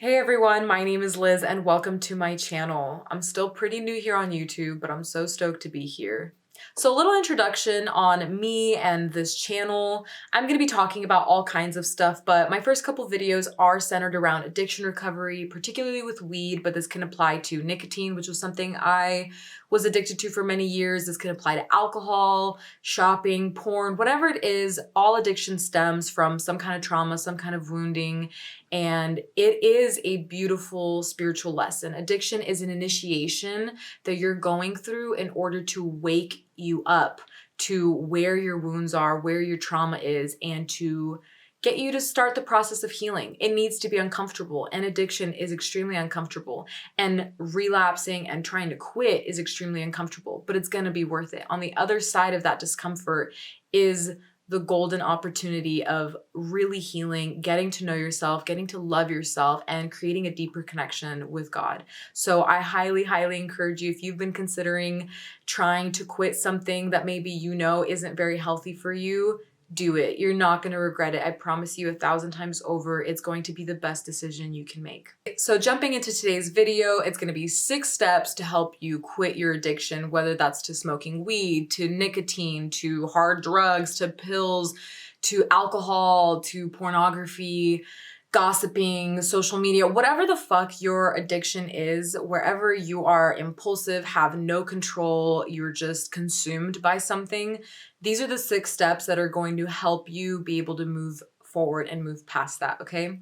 Hey everyone, my name is Liz and welcome to my channel. I'm still pretty new here on YouTube, but I'm so stoked to be here. So a little introduction on me and this channel. I'm going to be talking about all kinds of stuff, but my first couple videos are centered around addiction recovery, particularly with weed, but this can apply to nicotine, which was something I was addicted to for many years. This can apply to alcohol, shopping, porn, whatever it is. All addiction stems from some kind of trauma, some kind of wounding, and it is a beautiful spiritual lesson. Addiction is an initiation that you're going through in order to wake you up to where your wounds are, where your trauma is, and to get you to start the process of healing. It needs to be uncomfortable, and addiction is extremely uncomfortable, and relapsing and trying to quit is extremely uncomfortable, but it's going to be worth it. On the other side of that discomfort is the golden opportunity of really healing, getting to know yourself, getting to love yourself, and creating a deeper connection with God. So I highly, highly encourage you, if you've been considering trying to quit something that maybe you know isn't very healthy for you, do it. You're not going to regret it. I promise you 1,000 times over, it's going to be the best decision you can make. So jumping into today's video, it's going to be 6 steps to help you quit your addiction, whether that's to smoking weed, to nicotine, to hard drugs, to pills, to alcohol, to pornography, gossiping, social media, whatever the fuck your addiction is, wherever you are impulsive, have no control, you're just consumed by something. These are the 6 steps that are going to help you be able to move forward and move past that, okay?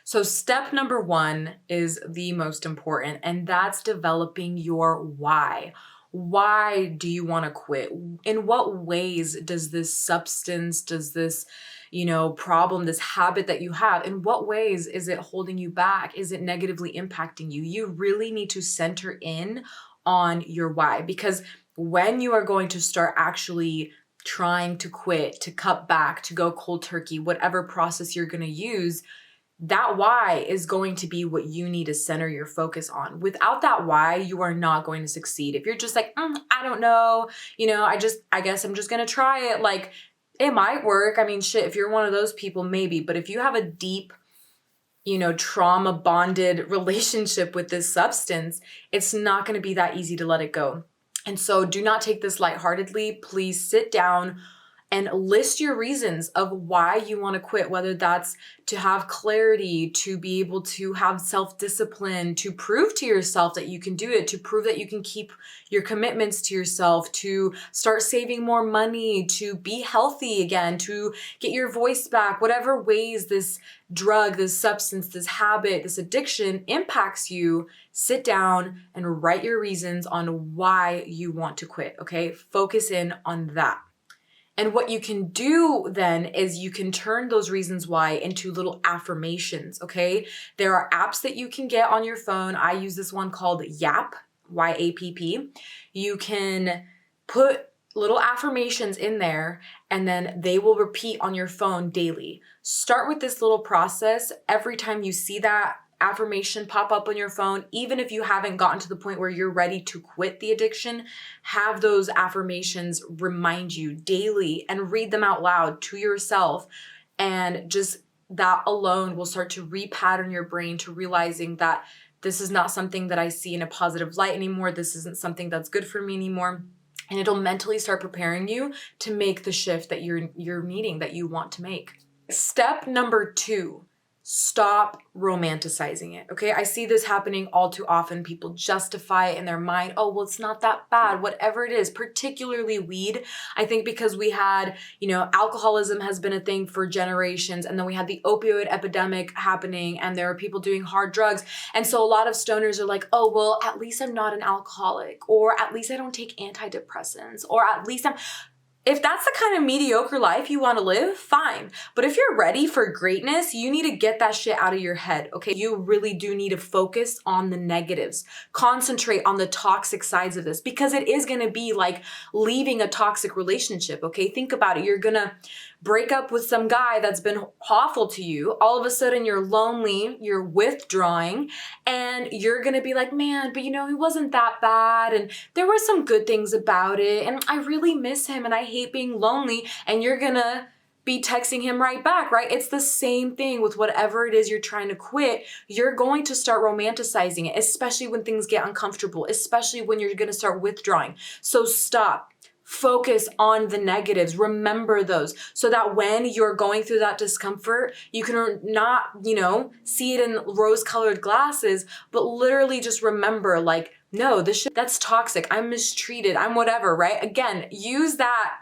So step number 1 is the most important, and that's developing your why. Why do you want to quit? In what ways does this substance, does this problem, this habit that you have, in what ways is it holding you back? Is it negatively impacting you? You really need to center in on your why, because when you are going to start actually trying to quit, to cut back, to go cold turkey, whatever process you're going to use, that why is going to be what you need to center your focus on. Without that why, you are not going to succeed. If you're just like, I don't know, I guess I'm just going to try it. Like, it might work. I mean, shit, if you're one of those people, maybe. But if you have a deep, trauma bonded relationship with this substance, it's not going to be that easy to let it go. And so do not take this lightheartedly. Please sit down and list your reasons of why you want to quit, whether that's to have clarity, to be able to have self-discipline, to prove to yourself that you can do it, to prove that you can keep your commitments to yourself, to start saving more money, to be healthy again, to get your voice back, whatever ways this drug, this substance, this habit, this addiction impacts you. Sit down and write your reasons on why you want to quit, okay? Focus in on that. And what you can do then is you can turn those reasons why into little affirmations, okay? There are apps that you can get on your phone. I use this one called YAP, Y-A-P-P. You can put little affirmations in there, and then they will repeat on your phone daily. Start with this little process. Every time you see that affirmation pop up on your phone, even if you haven't gotten to the point where you're ready to quit the addiction, have those affirmations remind you daily and read them out loud to yourself. And just that alone will start to repattern your brain to realizing that this is not something that I see in a positive light anymore. This isn't something that's good for me anymore. And it'll mentally start preparing you to make the shift that you're needing, that you want to make. Step number 2. Stop romanticizing it, okay? I see this happening all too often. People justify it in their mind. Oh, well, it's not that bad, whatever it is, particularly weed. I think because we had, alcoholism has been a thing for generations, and then we had the opioid epidemic happening, and there are people doing hard drugs. And so a lot of stoners are like, oh, well, at least I'm not an alcoholic, or at least I don't take antidepressants, or at least I'm... If that's the kind of mediocre life you want to live, fine. But if you're ready for greatness, you need to get that shit out of your head, okay? You really do need to focus on the negatives. Concentrate on the toxic sides of this, because it is going to be like leaving a toxic relationship, okay? Think about it. You're going to break up with some guy that's been awful to you. All of a sudden you're lonely, you're withdrawing, and you're going to be like, man, but he wasn't that bad, and there were some good things about it, and I really miss him, and I hate being lonely. And you're going to be texting him right back, right? It's the same thing with whatever it is you're trying to quit. You're going to start romanticizing it, especially when things get uncomfortable, especially when you're going to start withdrawing. So stop. Focus on the negatives. Remember those so that when you're going through that discomfort, you can not, see it in rose-colored glasses, but literally just remember, like, no, this shit, that's toxic. I'm mistreated. I'm whatever, right? Again, use that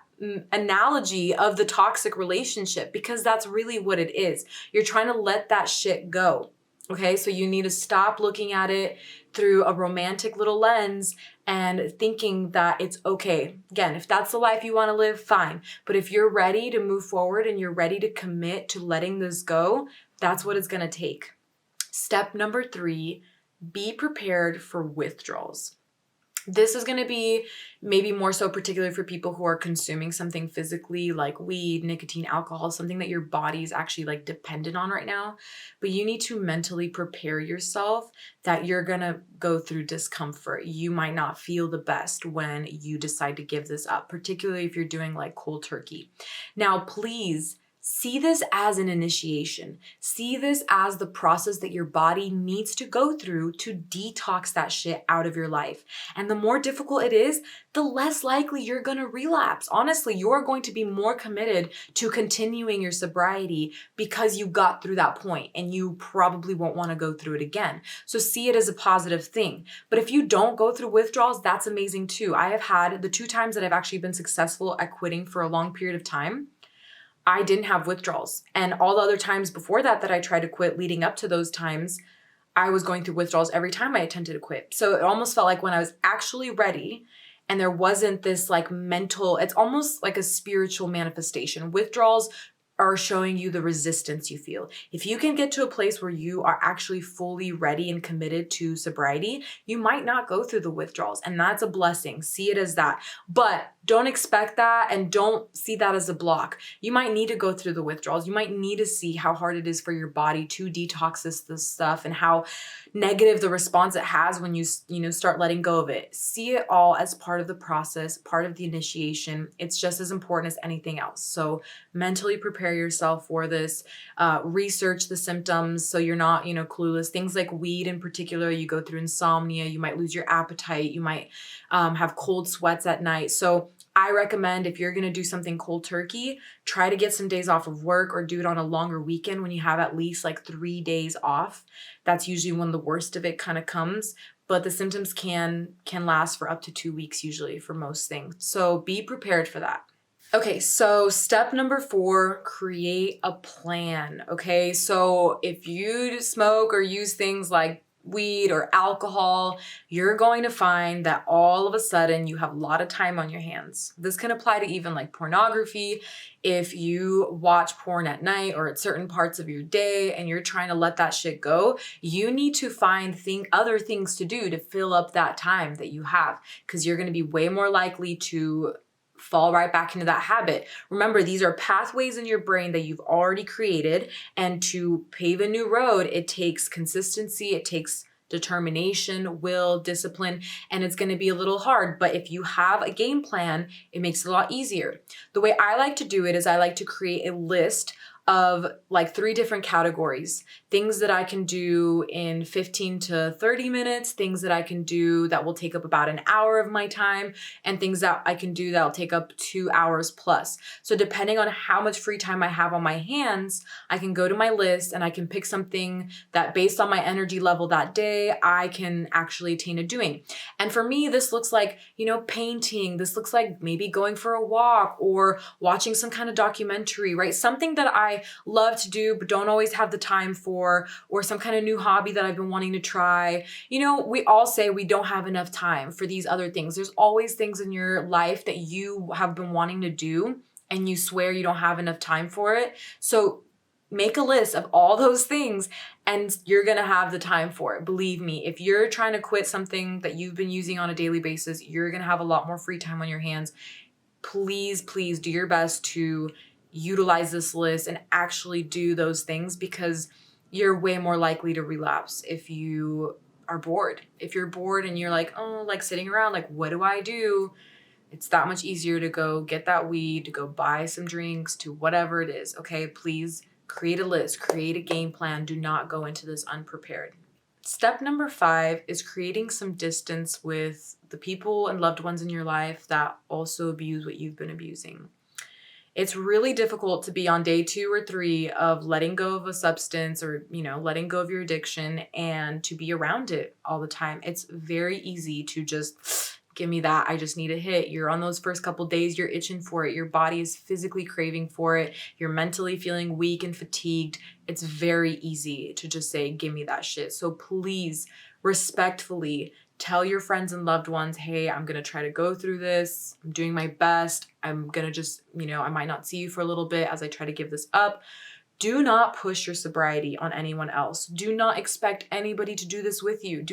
analogy of the toxic relationship because that's really what it is. You're trying to let that shit go. Okay, so you need to stop looking at it through a romantic little lens and thinking that it's okay. Again, if that's the life you want to live, fine. But if you're ready to move forward and you're ready to commit to letting this go, that's what it's going to take. Step number 3, be prepared for withdrawals. This is going to be maybe more so particularly for people who are consuming something physically like weed, nicotine, alcohol, something that your body is actually like dependent on right now. But you need to mentally prepare yourself that you're going to go through discomfort. You might not feel the best when you decide to give this up, particularly if you're doing like cold turkey. Now, please see this as an initiation. See this as the process that your body needs to go through to detox that shit out of your life. And the more difficult it is, the less likely you're gonna relapse. Honestly, you're going to be more committed to continuing your sobriety because you got through that point and you probably won't wanna go through it again. So see it as a positive thing. But if you don't go through withdrawals, that's amazing too. I have had the 2 times that I've actually been successful at quitting for a long period of time, I didn't have withdrawals. And all the other times before that I tried to quit leading up to those times, I was going through withdrawals every time I attempted to quit. So it almost felt like when I was actually ready and there wasn't this like mental, it's almost like a spiritual manifestation. Withdrawals are showing you the resistance you feel. If you can get to a place where you are actually fully ready and committed to sobriety, you might not go through the withdrawals, and that's a blessing. See it as that. But don't expect that and don't see that as a block. You might need to go through the withdrawals. You might need to see how hard it is for your body to detox this stuff and how negative the response it has when you start letting go of it. See it all as part of the process, part of the initiation. It's just as important as anything else. So mentally prepare yourself for this. Research the symptoms so you're not, clueless. Things like weed in particular, you go through insomnia, you might lose your appetite, you might have cold sweats at night. So I recommend if you're going to do something cold turkey, try to get some days off of work or do it on a longer weekend when you have at least like 3 days off. That's usually when the worst of it kind of comes, but the symptoms can last for up to 2 weeks usually for most things. So be prepared for that. Okay, so step number 4, create a plan. Okay, so if you smoke or use things like weed or alcohol, you're going to find that all of a sudden you have a lot of time on your hands. This can apply to even like pornography. If you watch porn at night or at certain parts of your day and you're trying to let that shit go, you need to find other things to do to fill up that time that you have, because you're going to be way more likely to fall right back into that habit. Remember, these are pathways in your brain that you've already created, and to pave a new road, it takes consistency, it takes determination, will, discipline, and it's going to be a little hard. But if you have a game plan, it makes it a lot easier. The way I like to do it is I like to create a list of like 3 different categories. Things that I can do in 15 to 30 minutes, things that I can do that will take up about an hour of my time, and things that I can do that will take up 2 hours plus. So depending on how much free time I have on my hands, I can go to my list and I can pick something that based on my energy level that day, I can actually attain to doing. And for me, this looks like, painting. This looks like maybe going for a walk or watching some kind of documentary, right? Something that I love to do but don't always have the time for, or some kind of new hobby that I've been wanting to try. We all say we don't have enough time for these other things. There's always things in your life that you have been wanting to do and you swear you don't have enough time for it. So make a list of all those things and you're going to have the time for it. Believe me, if you're trying to quit something that you've been using on a daily basis, you're going to have a lot more free time on your hands. Please, please do your best to utilize this list and actually do those things, because you're way more likely to relapse if you are bored. If you're bored and you're like, oh, like sitting around, like, what do I do? It's that much easier to go get that weed, to go buy some drinks, to whatever it is, okay? Please create a list, create a game plan. Do not go into this unprepared. Step number 5 is creating some distance with the people and loved ones in your life that also abuse what you've been abusing. It's really difficult to be on day 2 or 3 of letting go of a substance or, letting go of your addiction and to be around it all the time. It's very easy to just give me that. I just need a hit. You're on those first couple days, you're itching for it. Your body is physically craving for it. You're mentally feeling weak and fatigued. It's very easy to just say, give me that shit. So please, respectfully, tell your friends and loved ones, hey, I'm going to try to go through this. I'm doing my best. I'm going to just, I might not see you for a little bit as I try to give this up. Do not push your sobriety on anyone else. Do not expect anybody to do this with you.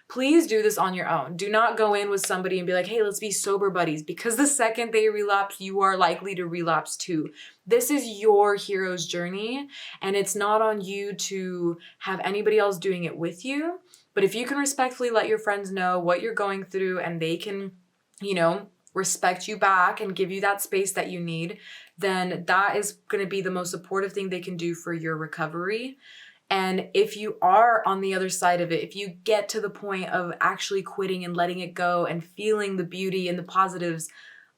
Please do this on your own. Do not go in with somebody and be like, hey, let's be sober buddies, because the second they relapse, you are likely to relapse too. This is your hero's journey, and it's not on you to have anybody else doing it with you. But if you can respectfully let your friends know what you're going through and they can, respect you back and give you that space that you need, then that is going to be the most supportive thing they can do for your recovery. And if you are on the other side of it, if you get to the point of actually quitting and letting it go and feeling the beauty and the positives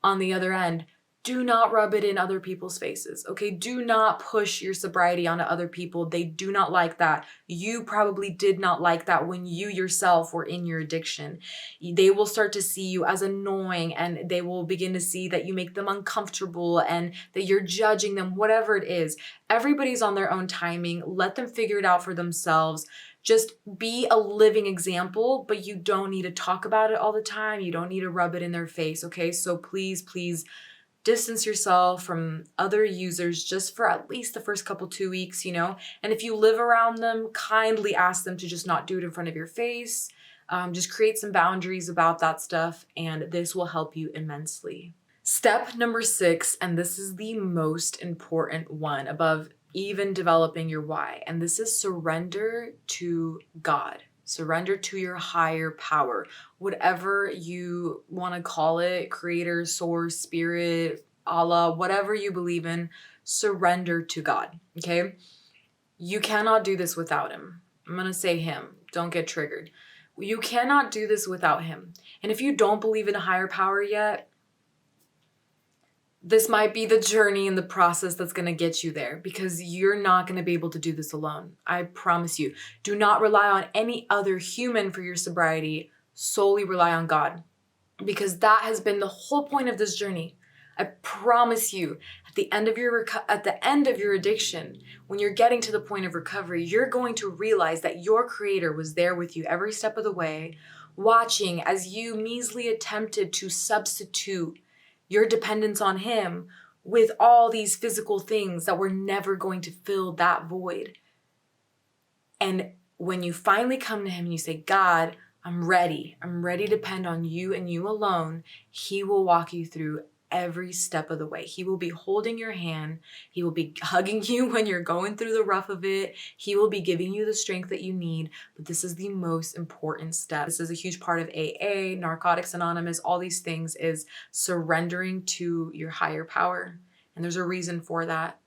on the other end, do not rub it in other people's faces, okay? Do not push your sobriety onto other people. They do not like that. You probably did not like that when you yourself were in your addiction. They will start to see you as annoying, and they will begin to see that you make them uncomfortable and that you're judging them, whatever it is. Everybody's on their own timing. Let them figure it out for themselves. Just be a living example, but you don't need to talk about it all the time. You don't need to rub it in their face, okay? So please, distance yourself from other users just for at least the first 2 weeks, And if you live around them, kindly ask them to just not do it in front of your face. Just create some boundaries about that stuff, and this will help you immensely. Step number 6, and this is the most important one above even developing your why, and this is surrender to God. Surrender to your higher power, whatever you want to call it, creator, source, spirit, Allah, whatever you believe in, surrender to God, okay? You cannot do this without him. I'm going to say him. Don't get triggered. You cannot do this without him. And if you don't believe in a higher power yet, this might be the journey and the process that's going to get you there, because you're not going to be able to do this alone. I promise you. Do not rely on any other human for your sobriety. Solely rely on God, because that has been the whole point of this journey. I promise you, at the end of your addiction, when you're getting to the point of recovery, you're going to realize that your creator was there with you every step of the way, watching as you measly attempted to substitute your dependence on him with all these physical things that were never going to fill that void. And when you finally come to him and you say, God, I'm ready to depend on you and you alone, he will walk you through every step of the way. He will be holding your hand. He will be hugging you when you're going through the rough of it. He will be giving you the strength that you need. But this is the most important step. This is a huge part of AA, Narcotics Anonymous, all these things, is surrendering to your higher power. And there's a reason for that.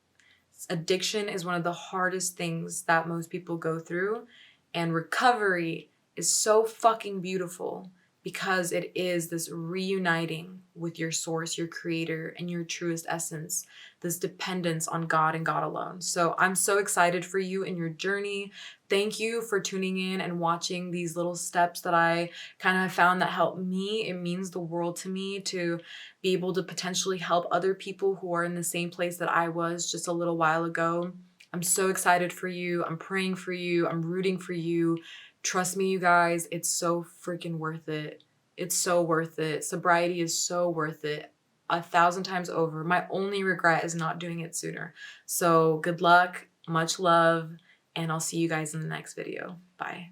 Addiction is one of the hardest things that most people go through. And recovery is so fucking beautiful, because it is this reuniting with your source, your creator, and your truest essence, this dependence on God and God alone. So I'm so excited for you in your journey. Thank you for tuning in and watching these little steps that I kind of found that help me. It means the world to me to be able to potentially help other people who are in the same place that I was just a little while ago. I'm so excited for you. I'm praying for you. I'm rooting for you. Trust me, you guys, it's so freaking worth it. It's so worth it. Sobriety is so worth it. 1,000 times over. My only regret is not doing it sooner. So good luck, much love, and I'll see you guys in the next video. Bye.